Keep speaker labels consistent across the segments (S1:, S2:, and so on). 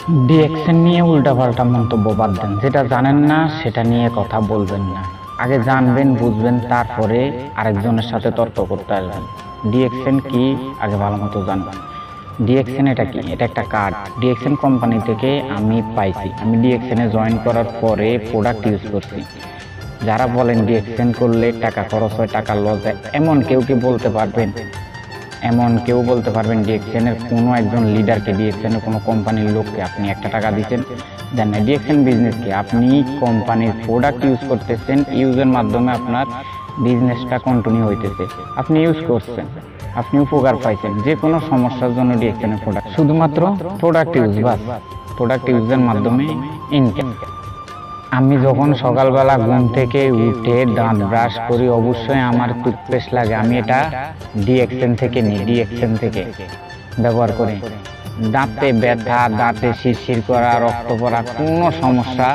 S1: DXN নিয়ে উল্টাপাল্টা মন্তব্য বাদ দেন। যেটা জানেন না সেটা নিয়ে কথা বলবেন না। আগে জানবেন, বুঝবেন, তারপরে আরেকজনের সাথে তর্ক করতে আসবেন। ডিএক্সএন কি আগে ভালো মতো জানবেন। ডিএক্সএন এটা কি? এটা একটা কার্ড। ডিএক্সএন কোম্পানি থেকে আমি পাইছি। আমি ডিএক্সএনে জয়েন করার পরে প্রোডাক্ট ইউজ করছি। যারা বলেন ডিএক্সএন করলে টাকা খরচ হয়, টাকা লস হয়, এমন কেউ কি বলতে পারবেন? এমন কেউ বলতে পারবেন ডিএক্সএনের কোনো একজন লিডারকে, ডিএক্সএনের কোনো কোম্পানির লোককে আপনি একটা টাকা দিচ্ছেন? দেন না। ডিএক্সএন বিজনেস কি? আপনি কোম্পানির প্রোডাক্ট ইউজ করতেছেন, ইউজের মাধ্যমে আপনার বিজনেসটা কন্টিনিউ হইতেছে, আপনি ইউজ করছেন, আপনি উপকার পাইছেন। যে কোনো সমস্যার জন্য ডিএক্সএনের প্রোডাক্ট, শুধুমাত্র প্রোডাক্ট ইউজ, বাস প্রোডাক্ট ইউজের মাধ্যমে ইনকাম। আমি যখন সকালবেলা ঘুম থেকে উঠে দাঁত ব্রাশ করি, অবশ্যই আমার টুথপেস্ট লাগে। আমি এটা ডিএক্সএন থেকে নিই, ডিএক্সএন থেকে ব্যবহার করি। দাঁতে ব্যথা, দাঁতে শিরশির করা, রক্ত পড়া, কোনো সমস্যা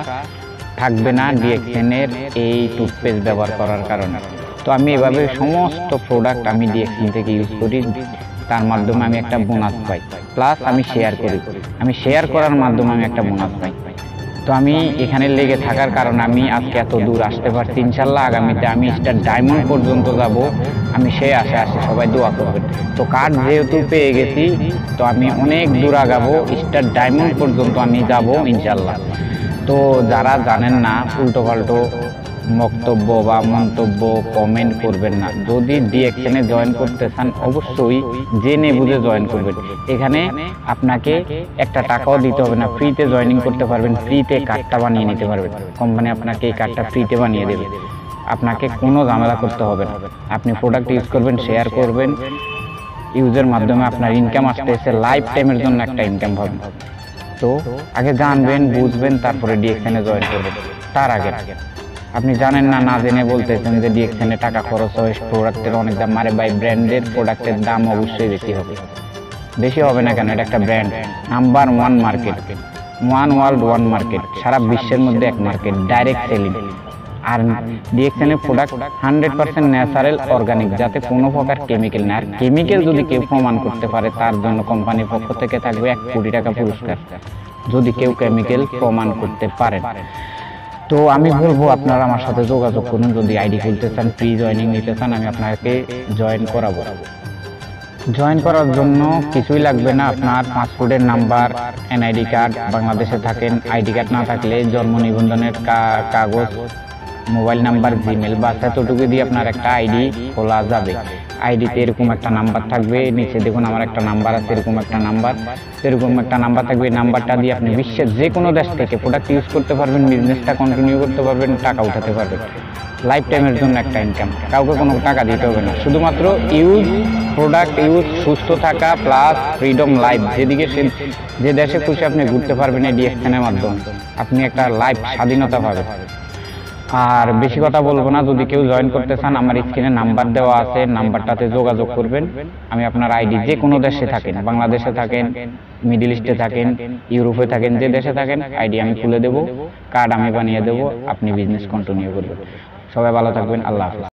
S1: থাকবে না ডিএক্সএনের এই টুথপেস্ট ব্যবহার করার কারণে। তো আমি এভাবে সমস্ত প্রোডাক্ট আমি ডিএক্সএন থেকে ইউজ করি। তার মাধ্যমে আমি একটা বোনাস পাই, প্লাস আমি শেয়ার করি। আমি শেয়ার করার মাধ্যমে আমি একটা বোনাস পাই। তো আমি এখানে লেগে থাকার কারণে আমি আজকে এত দূর আসতে পারছি। ইনশাল্লাহ আগামীতে আমি স্টার ডায়মন্ড পর্যন্ত যাব। আমি সেই আশে আসে, সবাই দোয়া করবেন। তো কার্ড যেহেতু পেয়ে গেছি, তো আমি অনেক দূর আগাবো, স্টার ডায়মন্ড পর্যন্ত আমি যাব ইনশাল্লাহ। তো যারা জানেন না, উল্টো পাল্টো বক্তব্য বা মন্তব্য কমেন্ট করবেন না। যদি ডিএক্সএনে জয়েন করতে চান, অবশ্যই জেনে বুঝে জয়েন করবেন। এখানে আপনাকে একটা টাকাও দিতে হবে না, ফ্রিতে জয়েনিং করতে পারবেন, ফ্রিতে কার্ডটা বানিয়ে নিতে পারবেন। কোম্পানি আপনাকে এই কার্ডটা ফ্রিতে বানিয়ে দেবে, আপনাকে কোনো ঝামেলা করতে হবে না। আপনি প্রোডাক্ট ইউজ করবেন, শেয়ার করবেন, ইউজের মাধ্যমে আপনার ইনকাম আসতেছে, লাইফ টাইমের জন্য একটা ইনকাম পাবেন। তো আগে জানবেন, বুঝবেন, তারপরে ডিএক্সএনে জয়েন করবেন। তার আগে আপনি জানেন না, না জেনে বলতেছেন যে ডিএক্সএনে টাকা খরচ হয়, প্রোডাক্টের অনেক দাম। আরে ভাই, ব্র্যান্ডের প্রোডাক্টের দাম অবশ্যই বেশি হবে। বেশি হবে না কেন? এটা একটা brand, number one market, one world one market, সারা বিশ্বের মধ্যে এক মার্কেট, ডাইরেক্ট সেলিং। আর ডিএক্সএনের প্রোডাক্ট 100% ন্যাচারাল, অর্গানিক, যাতে কোনো প্রকার কেমিক্যাল না। আর কেমিক্যাল যদি কেউ প্রমাণ করতে পারে, তার জন্য কোম্পানির পক্ষ থেকে থাকবে 1 কোটি টাকা পুরস্কার, যদি কেউ কেমিক্যাল প্রমাণ করতে পারেন। তো আমি বলবো আপনারা আমার সাথে যোগাযোগ করুন। যদি আইডি খুলতে চান, ফ্রি জয়েনিং নিতে চান, আমি আপনাকে জয়েন করাবো। জয়েন করার জন্য কিছুই লাগবে না, আপনার পাসপোর্টের নাম্বার, এনআইডি কার্ড, বাংলাদেশে থাকেন, আইডি কার্ড না থাকলে জন্ম নিবন্ধনের কাগজ, মোবাইল নাম্বার, জিমেল, বাস, এতটুকু দিয়ে আপনার একটা আইডি খোলা যাবে। আইডিতে এরকম একটা নাম্বার থাকবে, নিচে দেখুন আমার একটা নাম্বার আছে, এরকম একটা নাম্বার, এরকম একটা নাম্বার থাকবে। নাম্বারটা দিয়ে আপনি বিশ্বের যে কোনো দেশ থেকে প্রোডাক্ট ইউজ করতে পারবেন, বিজনেসটা কন্টিনিউ করতে পারবেন, টাকা উঠাতে পারবেন। লাইফ টাইমের জন্য একটা ইনকাম, কাউকে কোনো টাকা দিতে হবে না, শুধুমাত্র ইউজ, প্রোডাক্ট ইউজ, সুস্থ থাকা, প্লাস ফ্রিডম লাইফ। যেদিকে যে দেশে খুশি আপনি ঘুরতে পারবেন এই ডিএক্সএনের মাধ্যমে, আপনি একটা লাইফ স্বাধীনতা পাবেন। আর বেশি কথা বলবো না। যদি কেউ জয়েন করতে চান, আমার স্ক্রিনে নাম্বার দেওয়া আছে, নাম্বারটাতে যোগাযোগ করবেন। আমি আপনার আইডি, যে কোনো দেশে থাকেন, বাংলাদেশে থাকেন, মিডল ইস্টে থাকেন, ইউরোপে থাকেন, যে দেশে থাকেন, আইডি আমি খুলে দেবো, কার্ড আমি বানিয়ে দেবো, আপনি বিজনেস কন্টিনিউ করবেন। সবাই ভালো থাকবেন। আল্লাহ হাফেজ।